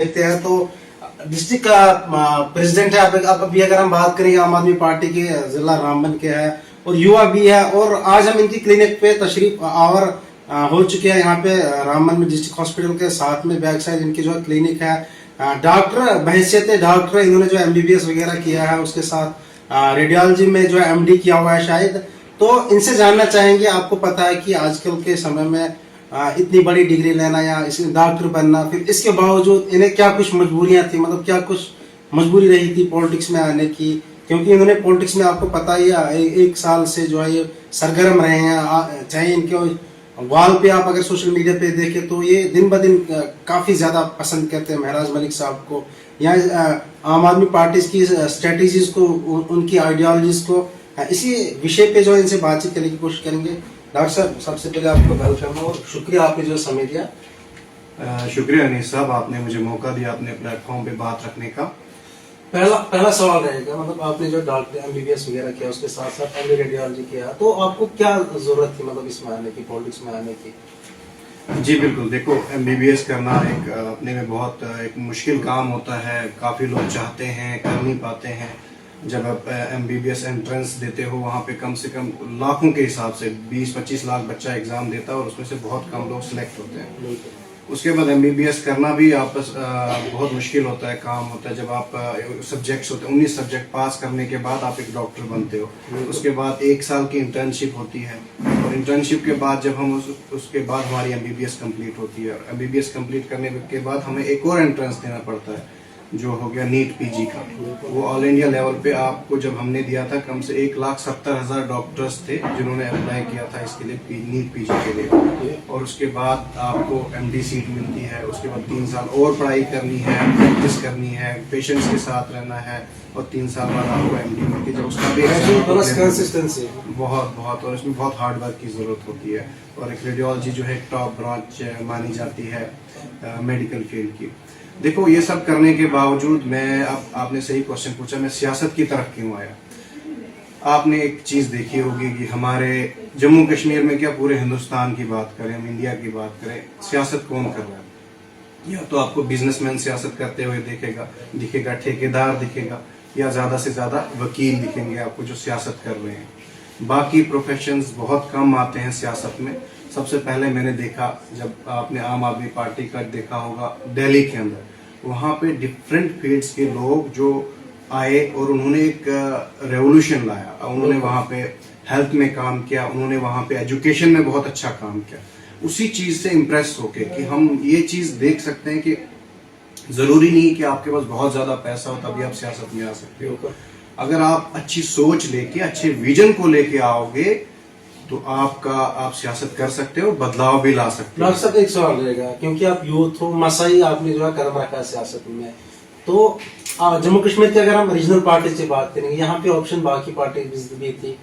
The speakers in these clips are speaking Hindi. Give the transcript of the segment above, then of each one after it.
देखते हैं तो डिस्ट्रिक्ट का प्रेसिडेंट है। अब अभी अगर हम बात करें आम आदमी पार्टी के जिला रामबन के है और युवा भी है, और आज हम इनकी क्लिनिक पे तशरीफ आवर हो चुके हैं। यहाँ पे रामबन में डिस्ट्रिक्ट हॉस्पिटल के साथ में बैक साइड इनकी जो क्लिनिक है। डॉक्टर बहैसियत डॉक्टर इन्होंने जो MBBS वगैरह किया है, उसके साथ रेडियोलॉजी में जो MD किया हुआ है शायद। तो इनसे जानना चाहेंगे, आपको पता है कि आजकल के समय में इतनी बड़ी डिग्री लेना या इसमें डॉक्टर बनना, फिर इसके बावजूद इन्हें क्या कुछ मजबूरियां थी, मतलब क्या कुछ मजबूरी रही थी पॉलिटिक्स में आने की? क्योंकि इन्होंने पॉलिटिक्स में आपको पता ही है 1 साल से जो है ये सरगर्म रहे हैं। चाहे इनके वाल पे आप अगर सोशल मीडिया पे देखें तो ये दिन ब दिन काफी ज्यादा पसंद करते हैं महराज मलिक साहब को, या आम आदमी पार्टी की स्ट्रेटेजीज को, उनकी आइडियोलॉजीज को। इसी विषय पे जो इनसे बातचीत करने की कोशिश करेंगे। डॉक्टर साहब, सबसे पहले आपको वेलकम और शुक्रिया आपने जो समय दिया। शुक्रिया अनीस साहब, आपने मुझे मौका दिया अपने प्लेटफॉर्म पे बात रखने का। पहला सवाल रहेगा, मतलब आपने जो डॉक्टर MBBS वगैरह किया, उसके साथ साथ MD रेडियोलॉजी किया, तो आपको क्या जरूरत थी मतलब इसमें आने की, पॉलिटिक्स में आने की? जी बिल्कुल, देखो MBBS करना एक अपने में बहुत एक मुश्किल काम होता है। काफ़ी लोग चाहते हैं, कर नहीं पाते हैं। जब आप MBBS एंट्रेंस देते हो, वहाँ पे कम से कम लाखों के हिसाब से 20-25 लाख बच्चा एग्ज़ाम देता है और उसमें से बहुत कम लोग सिलेक्ट होते हैं। उसके बाद MBBS करना भी आपस बहुत मुश्किल होता है, काम होता है। जब आप सब्जेक्ट्स होते हैं, 19 सब्जेक्ट पास करने के बाद आप एक डॉक्टर बनते हो। उसके बाद 1 साल की इंटर्नशिप होती है, और इंटर्नशिप के बाद जब हम उसके बाद हमारी MBBS कंप्लीट होती है। और MBBS कंप्लीट करने के बाद हमें एक और एंट्रेंस देना पड़ता है, जो हो गया नीट PG का। वो ऑल इंडिया लेवल पे आपको जब हमने दिया था, कम से 1,70,000 डॉक्टर्स थे जिन्होंने अप्लाई किया था इसके लिए, नीट PG के लिए। और उसके बाद आपको MD सीट मिलती है। उसके बाद 3 साल और पढ़ाई करनी है, प्रैक्टिस करनी है, पेशेंट्स के साथ रहना है, और 3 साल बाद आपको MD मिलती है। जब उसका कंसिस्टेंसी बहुत और इसमें बहुत हार्ड वर्क की जरूरत होती है। और एक रेडियोलॉजी जो है टॉप ब्रांच मानी जाती है मेडिकल फील्ड की। देखो, ये सब करने के बावजूद मैं, अब आपने सही क्वेश्चन पूछा, मैं सियासत की तरफ क्यों आया। आपने एक चीज देखी होगी कि हमारे जम्मू कश्मीर में, क्या पूरे हिंदुस्तान की बात करें, हम इंडिया की बात करें, सियासत कौन कर रहा है? या तो आपको बिजनेसमैन सियासत करते हुए दिखेगा, ठेकेदार दिखेगा, या ज्यादा से ज्यादा वकील दिखेंगे आपको जो सियासत कर रहे हैं। बाकी प्रोफेशंस बहुत कम आते हैं सियासत में। सबसे पहले मैंने देखा, जब आपने आम आदमी पार्टी का देखा होगा दिल्ली के अंदर, वहाँ पे डिफरेंट फील्ड्स के लोग जो आए और उन्होंने एक रेवोल्यूशन लाया। उन्होंने वहाँ पे हेल्थ में काम किया, उन्होंने वहाँ पे एजुकेशन में बहुत अच्छा काम किया। उसी चीज से इम्प्रेस होके कि हम ये चीज देख सकते हैं कि जरूरी नहीं कि आपके पास बहुत ज्यादा पैसा हो तभी आप सियासत में आ सकते हो। अगर आप अच्छी सोच लेके, अच्छे विजन को लेके आओगे, तो आप सियासत कर सकते हो, बदलाव भी ला सकते हो। डॉक्टर साहब, एक सवाल रहेगा, क्योंकि आप यूथ हो, मसाई आपने जो है कदम रखा है सियासत में, तो जम्मू कश्मीर की अगर हम रीजनल पार्टी से बात करेंगे, यहाँ पे ऑप्शन बाकी पार्टी भी थी,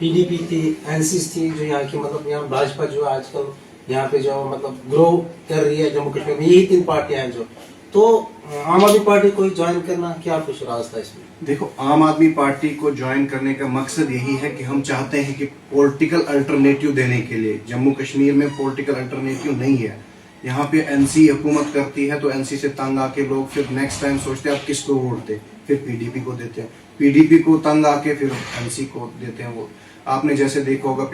PDP थी, NC थी, जो यहाँ की मतलब यहाँ भाजपा जो आजकल यहाँ पे जो मतलब ग्रो कर रही है जम्मू कश्मीर में, यही 3 पार्टियां हैं जो। तो आम आदमी पार्टी को ज्वाइन करना, क्या कुछ राज था इसमें? देखो, आम आदमी पार्टी को ज्वाइन करने का मकसद यही है कि हम चाहते हैं कि पॉलिटिकल अल्टरनेटिव देने के लिए। जम्मू कश्मीर में पॉलिटिकल अल्टरनेटिव नहीं है। यहाँ पे NC हुकूमत करती है, तो NC से तंग आके लोग फिर नेक्स्ट टाइम सोचते हैं आप किसको वोट दे, फिर PDP को देते हैं। PDP को तंग आके फिर NC को देते हैं वोट। आपने जैसे देखा होगा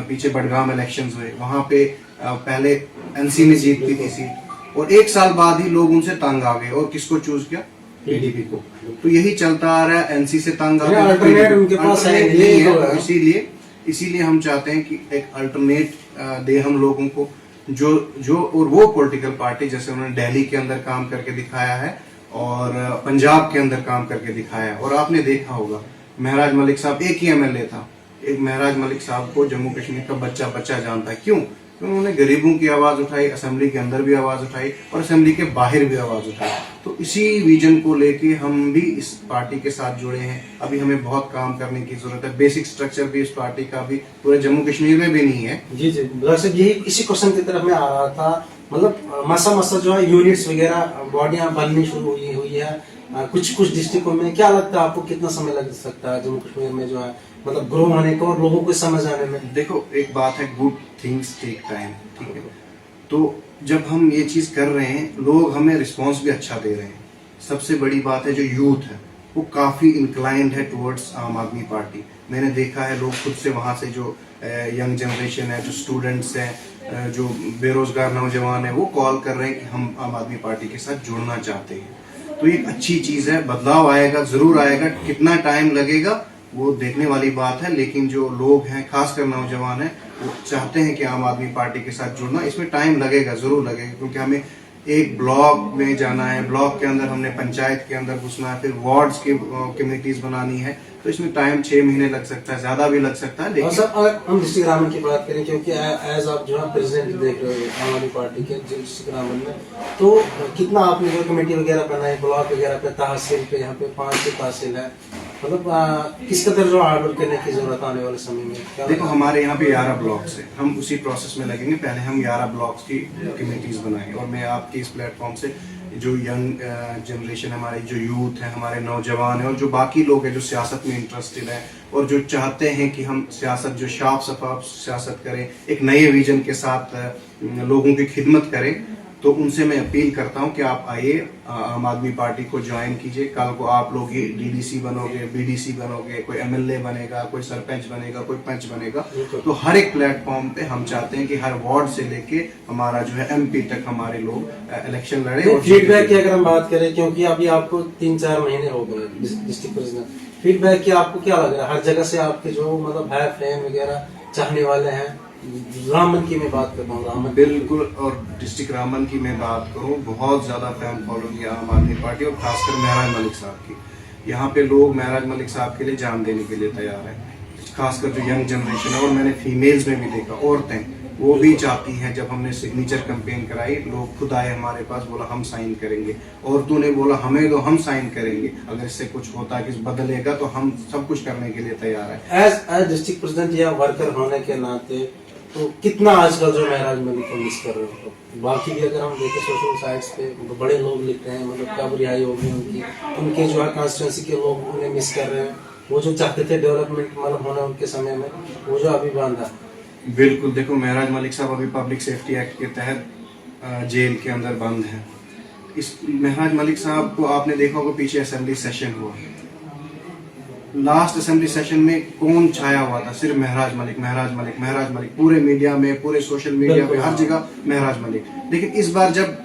पीछे बडगाम इलेक्शंस हुए, वहां पे पहले NC ने जीत ली थी सीट, और 1 साल बाद ही लोग उनसे तंग आ गए और किसको चूज किया? PDP को। तो यही चलता आ रहा है, NC से तंग आ गए। इसीलिए हम चाहते हैं कि एक अल्टरनेट दे हम लोगों को, जो और वो पॉलिटिकल पार्टी, जैसे उन्होंने दिल्ली के अंदर काम करके दिखाया है और पंजाब के अंदर काम करके दिखाया है। और आपने देखा होगा महराज मलिक साहब एक ही MLA था। एक महराज मलिक साहब को जम्मू कश्मीर का बच्चा जानता है। क्यों? तो उन्होंने गरीबों की आवाज उठाई, असेंबली के अंदर भी आवाज उठाई और असेंबली के बाहर भी आवाज उठाई। तो इसी विजन को लेके हम भी इस पार्टी के साथ जुड़े हैं। अभी हमें बहुत काम करने की जरूरत है। बेसिक स्ट्रक्चर भी इस पार्टी का भी पूरे जम्मू कश्मीर में भी नहीं है। जी, यही इसी क्वेश्चन की तरफ मैं आ रहा था। मतलब मसा जो है यूनिट्स वगैरह बॉडियां बननी शुरू हुई है कुछ डिस्ट्रिक्टों में। क्या लगता है आपको, कितना समय लग सकता है जम्मू कश्मीर में जो है मतलब ग्रो होने को और लोगों को समझ आने में? देखो, एक बात है, गुड थिंग्स टेक टाइम, ठीक है। तो जब हम ये चीज कर रहे हैं लोग हमें रिस्पांस भी अच्छा दे रहे हैं। सबसे बड़ी बात है जो यूथ है वो काफी इंक्लाइंड है टुवर्ड्स आम आदमी पार्टी। मैंने देखा है लोग खुद से वहां से जो यंग जनरेशन है, जो स्टूडेंट्स हैं, जो बेरोजगार नौजवान है, वो कॉल कर रहे हैं कि हम आम आदमी पार्टी के साथ जुड़ना चाहते हैं। तो ये एक अच्छी चीज है, बदलाव आएगा, जरूर आएगा, कितना टाइम लगेगा वो देखने वाली बात है। लेकिन जो लोग हैं खासकर नौजवान हैं वो चाहते हैं कि आम आदमी पार्टी के साथ जुड़ना। इसमें टाइम लगेगा, जरूर लगेगा, क्योंकि हमें एक ब्लॉक में जाना है, ब्लॉक के अंदर हमने पंचायत के अंदर घुसना है, फिर वार्ड्स की कमेटीज बनानी है, तो इसमें टाइम 6 महीने लग सकता है, ज्यादा भी लग सकता है। और लेकिन सर अगर हम डिस्ट्रिक्ट ग्रामीण की बात करें, क्योंकि एज आप जो है प्रेसिडेंट देख रहे हो आम आदमी पार्टी के डिस्ट्रिक्ट ग्रामीण में, तो कितना आपने जो कमेटी वगैरह बनाई ब्लॉक वगैरह पे, तहसील पे, यहाँ पे 5 तहसील है, मतलब किस कदर जो हार्डवर्क करने की जरूरत आने वाले समय में? क्या देखो हमारे यहाँ पे 11 ब्लॉक्स है, हम उसी प्रोसेस में लगेंगे। पहले हम 11 ब्लॉक्स की कमेटीज बनाएंगे और मैं आपके इस प्लेटफॉर्म से जो यंग जनरेशन, हमारे जो यूथ है, हमारे नौजवान है और जो बाकी लोग हैं जो सियासत में इंटरेस्टेड है और जो चाहते हैं कि हम सियासत जो साफ शफाफ सियासत करें, एक नए विजन के साथ लोगों की खिदमत करें, तो उनसे मैं अपील करता हूं कि आप आइए, आम आदमी पार्टी को ज्वाइन कीजिए। कल को आप लोग ही डीडीसी बनोगे, बीडीसी बनोगे, कोई एमएलए बनेगा, कोई सरपंच बनेगा, कोई पंच बनेगा। तो हर एक प्लेटफॉर्म पे हम चाहते हैं कि हर वार्ड से लेके हमारा जो है एमपी तक हमारे लोग इलेक्शन लड़े। और फीडबैक की अगर हम बात करें, क्योंकि अभी आपको 3-4 महीने हो गए डिस्ट्रिक्ट प्रेसिडेंट, फीडबैक की आपको क्या लग रहा है? हर जगह से आपके जो मतलब है फैन वगैरह चाहने वाले हैं, रामन की मैं बात करता हूँ, रामन बिल्कुल, और डिस्ट्रिक्ट रामन की मैं बात करूं, बहुत ज्यादा फैन फॉलोइंग है आम आदमी पार्टी और खासकर महराज मलिक साहब की। यहाँ पे लोग महराज मलिक साहब के लिए जान देने के लिए तैयार है, खासकर जो यंग जनरेशन है। और मैंने फीमेल्स में भी देखा, औरतें वो भी चाहती हैं। जब हमने सिग्नेचर कैंपेन कराई, लोग खुद आए हमारे पास, बोला हम साइन करेंगे। औरतों ने बोला हमें तो हम साइन करेंगे, अगर इससे कुछ होता है, किस बदलेगा तो हम सब कुछ करने के लिए तैयार है। एज डिस्ट्रिक्ट प्रेसिडेंट या वर्कर होने के नाते, तो कितना आजकल जो महराज मलिक को मिस कर रहे हो? बाकी भी अगर हम देखें सोशल साइट्स पे बड़े लोग लिख रहे हैं, मतलब कब रिहाई होगी उनकी, उनके जो है कॉन्स्टिट्यूंसी के लोग उन्हें मिस कर रहे हैं। वो जो चाहते थे डेवलपमेंट मतलब होना उनके समय में, वो जो अभी बांधा। बिल्कुल, देखो महराज मलिक साहब अभी पब्लिक सेफ्टी एक्ट के तहत जेल के अंदर बंद हैं। इस महराज मलिक साहब को आपने देखा होगा, पीछे असेंबली सेशन हुआ, लास्ट असेंबली सेशन में कौन छाया हुआ था? सिर्फ महराज मलिक, महराज मलिक, महराज मलिक। पूरे मीडिया में, पूरे सोशल मीडिया पे, हर जगह महराज मलिक। लेकिन इस बार जब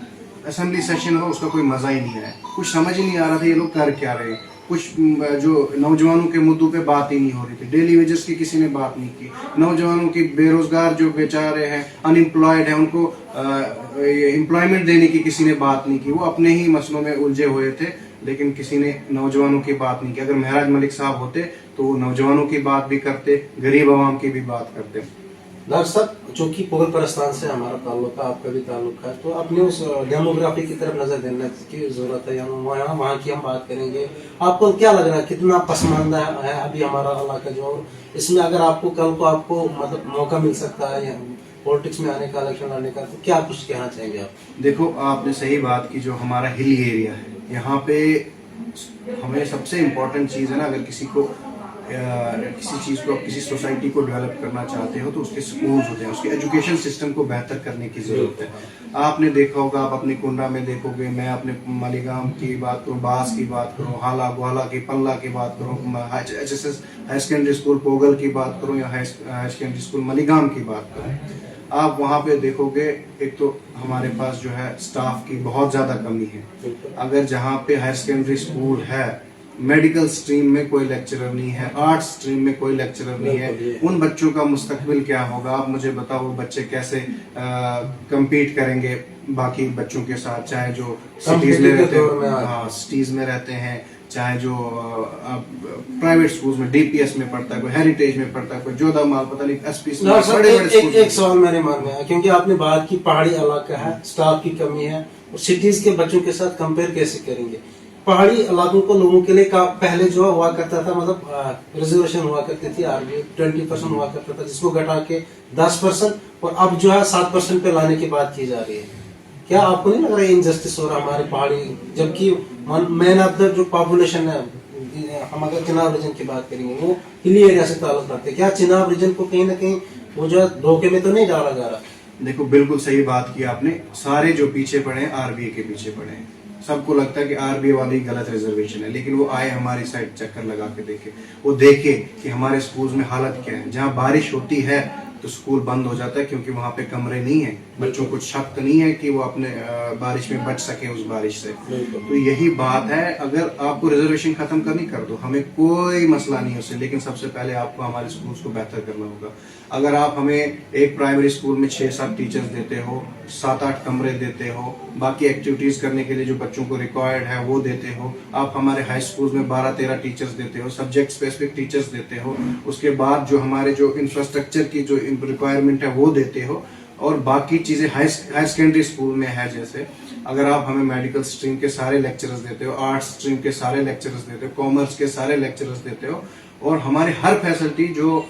असेंबली सेशन हुआ उसका कोई मजा ही नहीं आया, कुछ समझ ही नहीं आ रहा था ये लोग कर क्या रहे हैं। कुछ जो नौजवानों के मुद्दों पे बात ही नहीं हो रही थी, डेली वेजेस की किसी ने बात नहीं की, नौजवानों की, बेरोजगार जो बेचारे हैं, अनएम्प्लॉयड हैं, उनको एम्प्लॉयमेंट देने की किसी ने बात नहीं की। वो अपने ही मसलों में उलझे हुए थे, लेकिन किसी ने नौजवानों की बात नहीं की। अगर महराज मलिक साहब होते तो वो नौजवानों की बात भी करते, गरीब आवाम की भी बात करते। डॉक्टर साहब, चूंकि पोगल परस्तान से हमारा ताल्लुक है, आपका भी ताल्लुक है, तो अपने उस डेमोग्राफी की तरफ नजर देने की जरूरत है। वहाँ की हम बात करेंगे, आपको क्या लग रहा है कितना पसमानदा है अभी हमारा इलाका जो, इसमें अगर आपको कल को आपको मतलब मौका मिल सकता है पॉलिटिक्स में आने का, इलेक्शन लड़ने का, तो क्या कुछ कहना चाहेंगे आप? देखो आपने सही बात की, जो हमारा हिली एरिया है यहाँ पे हमें सबसे इम्पोर्टेंट चीज़ है ना, अगर किसी को किसी चीज़ को, किसी सोसाइटी को डेवलप करना चाहते हो तो उसके स्कूल्स होते हैं, उसके एजुकेशन सिस्टम को बेहतर करने की ज़रूरत है। आपने देखा होगा, आप अपनी कुंडा में देखोगे, मैं अपने मालीगांव की बात करूँ, बास की बात करूँ, हाला ग्वाला की, पल्ला की बात करूँ, HSS higher secondary school Pongal की बात करूँ या हायर सेकेंडरी स्कूल मालीगांव की बात करूँ, आप वहाँ पे देखोगे एक तो हमारे पास जो है स्टाफ की बहुत ज़्यादा कमी है। अगर जहाँ पे हायर सेकेंडरी स्कूल है, मेडिकल स्ट्रीम में कोई लेक्चरर नहीं है, आर्ट्स स्ट्रीम में कोई लेक्चरर नहीं है, उन बच्चों का मुस्तकबिल क्या होगा? आप मुझे बताओ, वो बच्चे कैसे compete करेंगे बाकी बच्चों के साथ, चाहे जो सिटीज में रहते हैं, हाँ सिटीज में रहते हैं, चाहे जो प्राइवेट स्कूल्स में, डीपीएस में पढ़ता है, कोई हेरिटेज में पढ़ता है, कोई जोधा माल, पता नहीं एसपी। एक सवाल मेरे मन में है, क्योंकि आपने बात की पहाड़ी इलाका है, स्टाफ की कमी है, और सिटीज के बच्चों के साथ कंपेयर कैसे करेंगे? पहाड़ी इलाकों को लोगों के लिए पहले जो हुआ करता था, मतलब रिजर्वेशन हुआ करती थी, आरबी 20% हुआ करता था, जिसको घटा के 10%, और अब जो है 7% पे लाने की बात की जा रही है। क्या आपको नहीं लग रहा है इनजस्टिस हो रहा है हमारे पहाड़ी, जबकि मैन ऑफ द जो पॉपुलेशन है, हम अगर चिनाब रीजन की बात करेंगे, वो हिली एरिया से ताल्लुक रखते हैं, क्या चिनाब रीजन को कहीं ना कहीं वो जो है धोखे में तो नहीं डाला जा रहा? देखो बिल्कुल सही बात की आपने। सारे जो पीछे पड़े हैं आरबीए के पीछे पड़े हैं। सबको लगता है कि आरबीए वाली गलत रिजर्वेशन है, लेकिन वो आए हमारी साइड चक्कर लगा के देखे, वो देखे कि हमारे स्कूल में हालत क्या है। जहाँ बारिश होती है तो स्कूल बंद हो जाता है, क्योंकि वहाँ पे कमरे नहीं है, बच्चों को शक नहीं है कि वो अपने बारिश में बच सके उस बारिश से। तो यही बात है, अगर आपको रिजर्वेशन खत्म करनी कर दो, हमें कोई मसला नहीं है उससे, लेकिन सबसे पहले आपको हमारे स्कूल्स को बेहतर करना होगा। अगर आप हमें एक प्राइमरी स्कूल में 6-7 टीचर्स देते हो, 7-8 कमरे देते हो, बाकी एक्टिविटीज करने के लिए जो बच्चों को रिक्वायर्ड है वो देते हो, आप हमारे हाई स्कूल में 12-13 टीचर्स देते हो, सब्जेक्ट स्पेसिफिक टीचर्स देते हो, उसके बाद जो हमारे जो इंफ्रास्ट्रक्चर की जो रिक्वायरमेंट है वो देते हो, और बाकी चीजें हाई सेकेंडरी स्कूल में है, जैसे अगर आप हमें मेडिकल स्ट्रीम के सारे लेक्चरर्स देते हो, आर्ट्स स्ट्रीम के सारे लेक्चरर्स देते हो, कॉमर्स के सारे लेक्चरर्स देते हो, और हमारे हर फैसिलिटी जो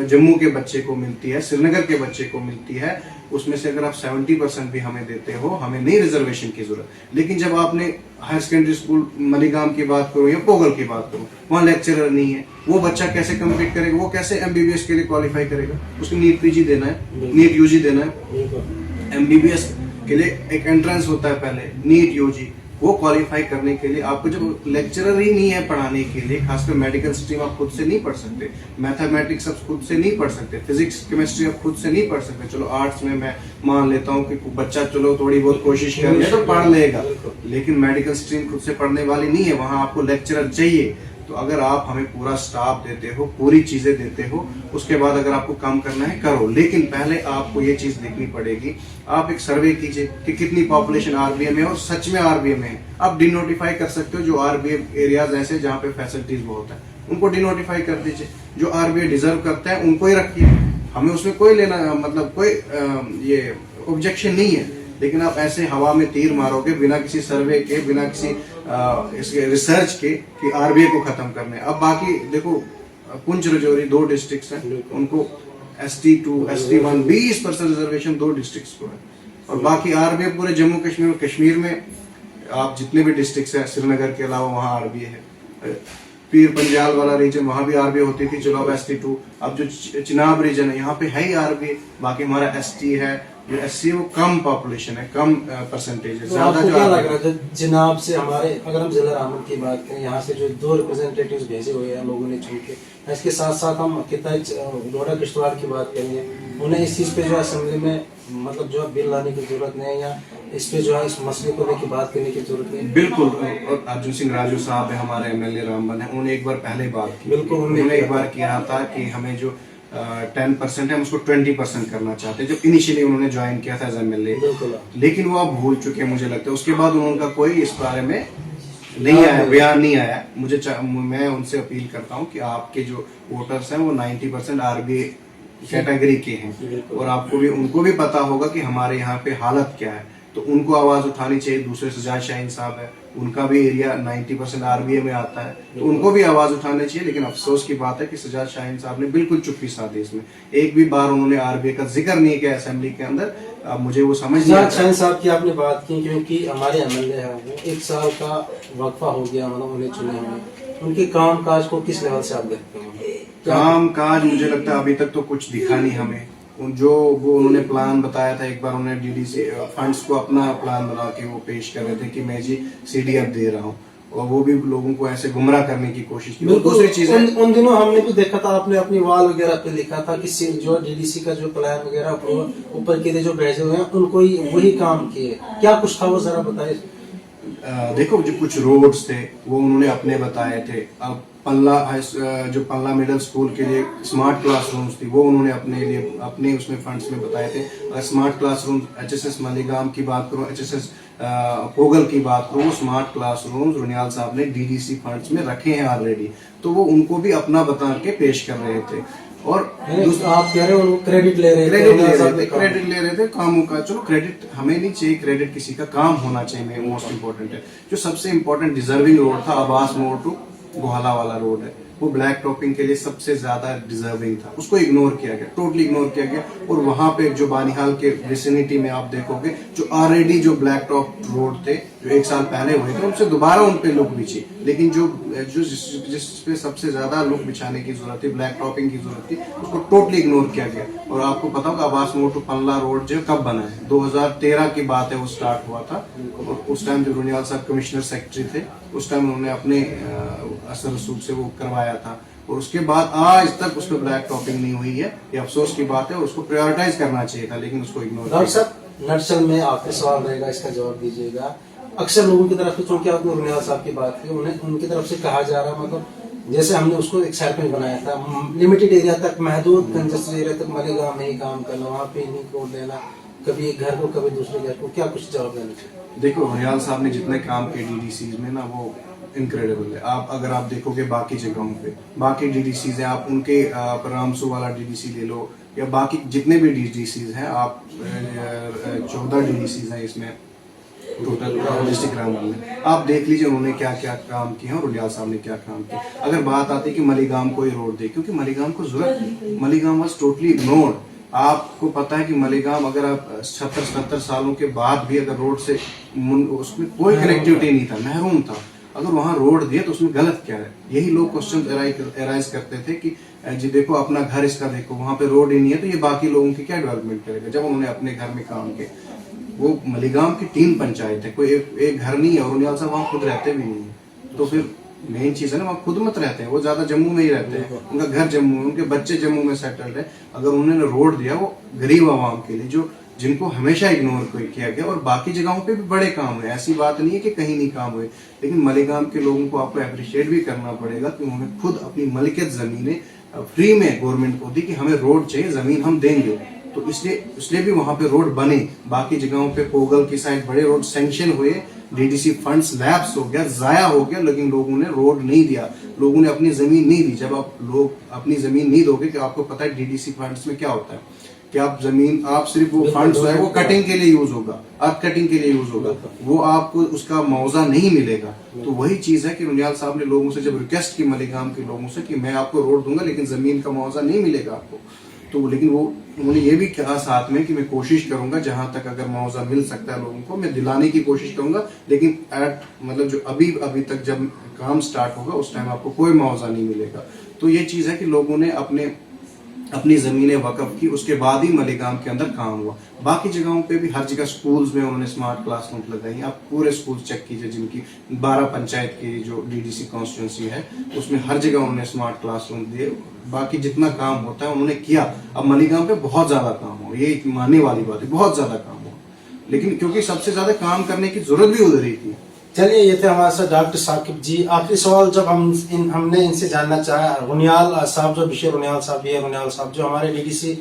जम्मू के बच्चे को मिलती है, श्रीनगर के बच्चे को मिलती है, उसमें से अगर आप 70% भी हमें देते हो, हमें नहीं रिजर्वेशन की जरूरत। लेकिन जब आपने हायर सेकेंडरी स्कूल मलीगाम की बात करो या पोगल की बात करो, वहाँ लेक्चरर नहीं है, वो बच्चा कैसे कम्पीट करेगा, वो कैसे एमबीबीएस के लिए क्वालिफाई करेगा? उसको नीट पीजी देना है, नीट यूजी देना है। एमबीबीएस के लिए एक एंट्रेंस होता है पहले, नीट यूजी, वो क्वालिफाई करने के लिए आपको जब लेक्चरर ही नहीं है पढ़ाने के लिए, खासकर मेडिकल स्ट्रीम आप खुद से नहीं पढ़ सकते, मैथमेटिक्स आप खुद से नहीं पढ़ सकते, फिजिक्स केमिस्ट्री आप खुद से नहीं पढ़ सकते। चलो आर्ट्स में मैं मान लेता हूँ कि बच्चा चलो थोड़ी बहुत कोशिश कर ले तो पढ़ लेगा, लेकिन मेडिकल स्ट्रीम खुद से पढ़ने वाली नहीं है, वहां आपको लेक्चरर चाहिए। तो अगर आप हमें पूरा स्टाफ देते हो, पूरी चीजें देते हो, उसके बाद अगर आपको काम करना है करो, लेकिन पहले आपको ये चीज देखनी पड़ेगी। आप एक सर्वे कीजिए कि कितनी पॉपुलेशन आरबीए में है, और सच में आरबीए में है। आप डिनोटिफाई कर सकते हो जो आरबीए एरियाज ऐसे जहाँ पे फैसिलिटीज बहुत है, उनको डिनोटिफाई कर दीजिए। जो आरबीए डिजर्व करता है उनको ही रखिए, हमें उसमें कोई लेना मतलब कोई ये ऑब्जेक्शन नहीं है। लेकिन आप ऐसे हवा में तीर मारोगे बिना किसी सर्वे के, बिना किसी इसके रिसर्च के कि आरबीए को खत्म करने। अब बाकी देखो, पुंछ राजौरी 2 डिस्ट्रिक्ट्स हैं, उनको ST2 ST1 20% रिजर्वेशन 2 डिस्ट्रिक्ट्स को है, और बाकी आरबीए पूरे जम्मू कश्मीर में आप जितने भी डिस्ट्रिक्ट्स हैं, श्रीनगर के अलावा वहाँ आरबीए है। पीर पंजाल वाला रीजन, वहां भी आरबीए होती थी, चलो अब ST2। अब जो चिनाब रीजन है, यहाँ पे है ही आरबीए, बाकी हमारा ST है, जो SC वो कम पॉपुलेशन है, कम परसेंटेज है, ज्यादा। जो क्या लग रहा है जनाब से हमारे, अगर हम जिला रामन की बात करें, यहाँ से जो 2 रिप्रेजेंटेटिव्स भेजे हुए हैं लोगों ने चुन के, इसके साथ साथ हम कितना डोडा किश्तवाड़ की बात करेंगे, उन्हें इस चीज पे जो असेंबली में मतलब जो बिल लाने की जरूरत नहीं है, या इस पे जो है इस मसले को लेकर बात करने की जरूरत नहीं। बिल्कुल, और अर्जुन सिंह राजू साहब है हमारे MLA रामबन है, उन्होंने एक बार पहले बात की, बिल्कुल उन्होंने एक बार किया था कि हमें जो 10% है हम उसको 20% करना चाहते हैं, जब इनिशियली उन्होंने ज्वाइन किया था एज MLA। लेकिन वो आप भूल चुके हैं मुझे लगता है, उसके बाद उनका कोई इस बारे में नहीं आया, बयान नहीं आया। मैं उनसे अपील करता हूँ कि आपके जो वोटर्स हैं वो 90% आरबीए कैटेगरी के हैं, और आपको भी उनको भी पता होगा कि हमारे यहाँ पे हालत क्या है, तो उनको आवाज उठानी चाहिए। दूसरे सजाद शाहीन साहब है, उनका भी एरिया 90% आरबीए में आता है, तो उनको भी आवाज उठानी चाहिए। लेकिन अफसोस की बात है कि सजाद शाहीन साहब ने बिल्कुल चुप्पी साधी, इसमें एक भी बार उन्होंने आरबीए का जिक्र नहीं किया असेंबली के अंदर। अब मुझे वो समझ नहीं आता। शाहीन साहब की आपने बात की, क्योंकि हमारे MLA है वो 1 साल का वक्फा हो गया, मतलब उन्हें चुने हुए, उनके काम काज को किस लेवल से आप देखते हैं? काम काज मुझे लगता है अभी तक तो कुछ दिखा नहीं हमें। जो वो उन्होंने प्लान बताया था, एक बार उन्होंने DDC फंड्स को अपना प्लान बना के वो पेश कर रहे थे कि मैं जी CDF दे रहा हूँ, और वो भी लोगों को ऐसे गुमराह करने की कोशिश की। दूसरी चीज उन दिनों हमने भी देखा था, आपने अपनी वॉल वगैरह पे लिखा था कि जो DDC का जो प्लान वगैरह ऊपर के लिए जो भेजे हुए हैं उनको ही वही काम किए, क्या कुछ था वो जरा बताइए। देखो, जो कुछ रोड्स थे वो उन्होंने अपने बताए थे। अब जो पल्ला मिडिल स्कूल के लिए स्मार्ट क्लासरूम्स थी, वो उन्होंने अपने लिए अपने उसमें फंड्स में बताए थे। अगर स्मार्ट क्लासरूम HSS मलीगाम की बात करो, HSS पोगल की बात करो, वो स्मार्ट क्लासरूम्स रुनियाल साहब ने DDC फंड्स में रखे हैं ऑलरेडी, तो वो उनको भी अपना बता के पेश कर रहे थे। और आप कह रहे हो क्रेडिट ले रहे थे कामों का। चलो, क्रेडिट हमें नहीं चाहिए, क्रेडिट किसी का काम होना चाहिए, मोस्ट इम्पोर्टेंट है। जो सबसे इम्पोर्टेंट डिजर्विंग रोड था, अब्बास मोड़ टू गोहाला वाला रोड है, वो ब्लैक टॉपिंग के लिए सबसे ज्यादा डिजर्विंग था, उसको इग्नोर किया गया, टोटली इग्नोर किया गया। और वहां पे जो बानिहाल के विसिनिटी में आप देखोगे जो ऑलरेडी जो ब्लैक टॉप रोड थे जो 1 साल पहले हुए थे, उनसे दोबारा उन पे लुक बिछी, लेकिन जो जिस पे सबसे ज्यादा लुक बिछाने की जरूरत थी, ब्लैक टॉपिंग की जरूरत थी, उसको टोटली इग्नोर किया गया। और आपको पता होगा आवास मोड़ टू पनला रोड जो कब बना है, 2013 की बात है, वो स्टार्ट हुआ था। और उस टाइम जो रुनियाल साहब कमिश्नर सेक्रेटरी थे, उस टाइम उन्होंने अपने असर रसूख से वो करवाया था। और उसके बाद आज तक उस पर ब्लैक टॉपिंग नहीं हुई है, ये अफसोस की बात है। और उसको प्रायोरिटाइज करना चाहिए था, लेकिन उसको इग्नोर किया। डॉक्टर साहब नर्सल में आखिरी सवाल रहेगा, इसका जवाब दीजिएगा। अक्सर लोगों की तरफ से, चूंकि आपने रुनियाल साहब की बात की, उन्हें उनकी तरफ से कहा जा रहा, मतलब जैसे हमने उसको एक सरपंच बनाया था, लिमिटेड एरिया तक, महदूद कंजेस्टेड एरिया तक मलेगांव में ही काम करना, वहाँ पे नहीं कोड देना, कभी एक घर को कभी दूसरे घर को, क्या कुछ जवाब देना चाहिए? देखो रुनियाल साहब ने जितने काम किए डीडीसीज में ना, वो इनक्रेडिबल है। आप अगर आप देखोगे बाकी जगहों पे, बाकी डीडीसीज हैं, आप उनके रामसू वाला डीडीसी ले लो, या बाकी जितने भी डीडीसीज हैं, आप 14 डीडीसीज हैं इसमें टोटल डिस्ट्रिक्ट रामबन में, आप देख लीजिए उन्होंने क्या क्या काम किए और रुनियाल साहब ने क्या काम किया। अगर बात आती है कि मलीगाम को ही रोड दे, क्योंकि मलीगाम को जरूरत नहीं, मलीगाम वाज टोटली इग्नोर्ड। आपको पता है कि मलीगाम अगर आप 70 सालों के बाद भी अगर रोड से उसमें कोई कनेक्टिविटी नहीं था, महरूम था, अगर वहां रोड दिया तो उसमें गलत क्या है? यही लोग क्वेश्चन एराइज करते थे कि जी देखो अपना घर इसका देखो, वहां पे रोड ही नहीं है तो ये बाकी लोगों की क्या डेवलपमेंट करेगा? जब उन्होंने अपने घर में काम किए, वो मलीगाम की 3 पंचायत है, कोई एक घर नहीं है, और रुनियाल साहब वहां खुद रहते भी नहीं है। तो फिर मेन चीज है ना, वहाँ खुद मत रहते हैं, वो ज्यादा जम्मू में ही रहते हैं, उनका घर जम्मू में, उनके बच्चे जम्मू में सेटल्ड है। अगर उन्होंने रोड दिया वो गरीब आवाम के लिए, जो जिनको हमेशा इग्नोर किया गया, और बाकी जगहों पे भी बड़े काम हुए, ऐसी बात नहीं है कि कहीं नहीं काम हुए, लेकिन मलीगाम के लोगों को आपको अप्रिशिएट भी करना पड़ेगा कि उन्होंने खुद अपनी मलिकियत जमीनें फ्री में गवर्नमेंट को दी कि हमें रोड चाहिए, जमीन हम देंगे, तो इसलिए भी वहां पे रोड बने। बाकी जगहों पे पोगल की साइड बड़े रोड सैंक्शन हुए, डीडीसी फंड्स लैप्स हो गया, जाया हो गया, लेकिन लोगों ने रोड नहीं दिया, लोगों ने अपनी जमीन नहीं दी। जब आप लोग अपनी जमीन नहीं दोगे, कि आपको पता है डीडीसी फंड्स में क्या होता है कि आप जमीन, आप सिर्फ वो फंड्स है वो कटिंग के लिए यूज होगा, अर्थ कटिंग के लिए यूज होगा, वो आपको उसका मुआवजा नहीं मिलेगा। तो वही चीज है कि रुनियाल साहब ने लोगों से जब रिक्वेस्ट की मलीगाम के लोगों से कि मैं आपको रोड दूंगा लेकिन जमीन का मुआवजा नहीं मिलेगा आपको, तो लेकिन वो उन्होंने ये भी कहा साथ में कि मैं कोशिश करूंगा जहां तक अगर मुआवजा मिल सकता है लोगों को, मैं दिलाने की कोशिश करूंगा, लेकिन मतलब जो अभी तक जब काम स्टार्ट होगा उस टाइम आपको कोई मुआवजा नहीं मिलेगा। तो ये चीज है कि लोगों ने अपनी जमीनें वक़्फ़ की, उसके बाद ही मलीगाम के अंदर काम हुआ। बाकी जगहों पे भी हर जगह स्कूल्स में उन्होंने स्मार्ट क्लासरूम लगाई। आप पूरे स्कूल चेक कीजिए, जिनकी 12 पंचायत की जो डीडीसी कॉन्स्टिट्यूंसी है, उसमें हर जगह उन्होंने स्मार्ट क्लासरूम दिए। बाकी जितना काम होता है उन्होंने किया। अब मलीगाम पे बहुत ज्यादा काम हो, ये मानने वाली बात है, बहुत ज्यादा काम हो, लेकिन क्योंकि सबसे ज्यादा काम करने की जरूरत भी उधर ही थी। चलिए, ये थे हमारे साथ डॉक्टर साकिब जी। आखिरी सवाल जब हमने इनसे जानना चाहा, रुनियाल साहब जो बशीर रुनियाल साहब भी है, रुनियाल साहब जो हमारे डीडीसी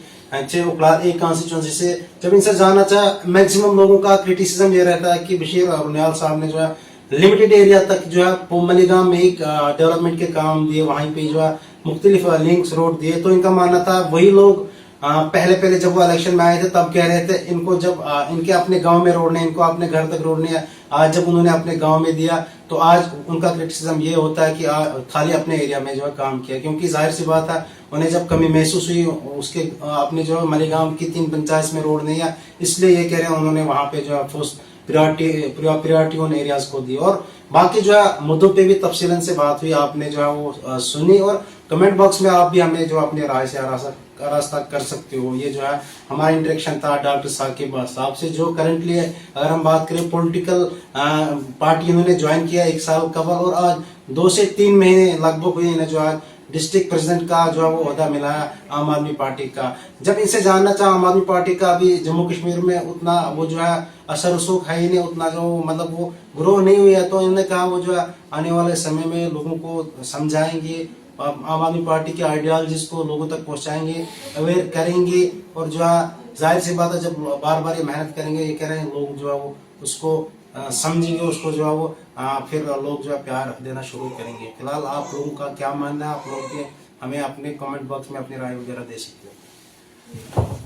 थे उपलार एक कॉन्स्टिट्यूंसी से, जब इनसे जानना चाहा, मैक्सिमम लोगों का क्रिटिसिज्म ये रहता है कि बशीर रुनियाल साहब ने जो है लिमिटेड एरिया तक जो है मलीगाम में एक डेवलपमेंट के काम दिए, वहीं पे जो है मुख्तलिफ लिंक्स रोड दिए। तो इनका मानना था, वही लोग पहले जब वो इलेक्शन में आए थे तब कह रहे थे इनको, जब इनके अपने गांव में रोड नहीं, इनको अपने घर तक रोड नहीं है। आज जब उन्होंने अपने गांव में दिया तो आज उनका क्रिटिसिज्म ये होता है कि खाली अपने एरिया में जो है काम किया, क्योंकि जाहिर सी बात है उन्हें जब कमी महसूस हुई उसके अपने जो है मलीगांव की 3 पंचायत में रोड नहीं है, इसलिए ये कह रहे हैं उन्होंने वहां पे जो है प्रायोरिटी उन एरियाज को दी। और बाकी जो है मुद्दों पे भी तफसीलन से बात हुई, आपने जो है वो सुनी, और कमेंट बॉक्स में आप भी हमें जो अपनी राय से रास्ता कर सकते हो। ये जो है हमारा इंटरेक्शन था डॉक्टर साकिब साहब से, जो करंटली अगर हम बात करें पॉलिटिकल पार्टी इन्होंने ज्वाइन किया 1 साल कबल, और आज 2 से 3 महीने लगभग हुए इन्हें जो है डिस्ट्रिक्ट प्रेसिडेंट का जो है वो ओहदा मिला है आम आदमी पार्टी का। जब इनसे जानना चाहा, आम आदमी पार्टी का अभी जम्मू कश्मीर में उतना वो जो है असर रसूख है ही नहीं, उतना जो मतलब वो ग्रो नहीं हुई है, तो इन्होंने कहा वो जो है आने वाले समय में लोगों को समझाएंगे, आम आदमी पार्टी के आइडियोलॉजीज को लोगों तक पहुंचाएंगे, अवेयर करेंगे, और जो है जाहिर सी बात है जब बार बार ये मेहनत करेंगे, ये कह रहे हैं लोग जो है वो उसको समझेंगे, उसको जो है वो फिर लोग जो है प्यार देना शुरू करेंगे। फिलहाल आप लोगों का क्या मानना है, आप लोग हमें अपने कमेंट बॉक्स में अपनी राय वगैरह दे सकते हो।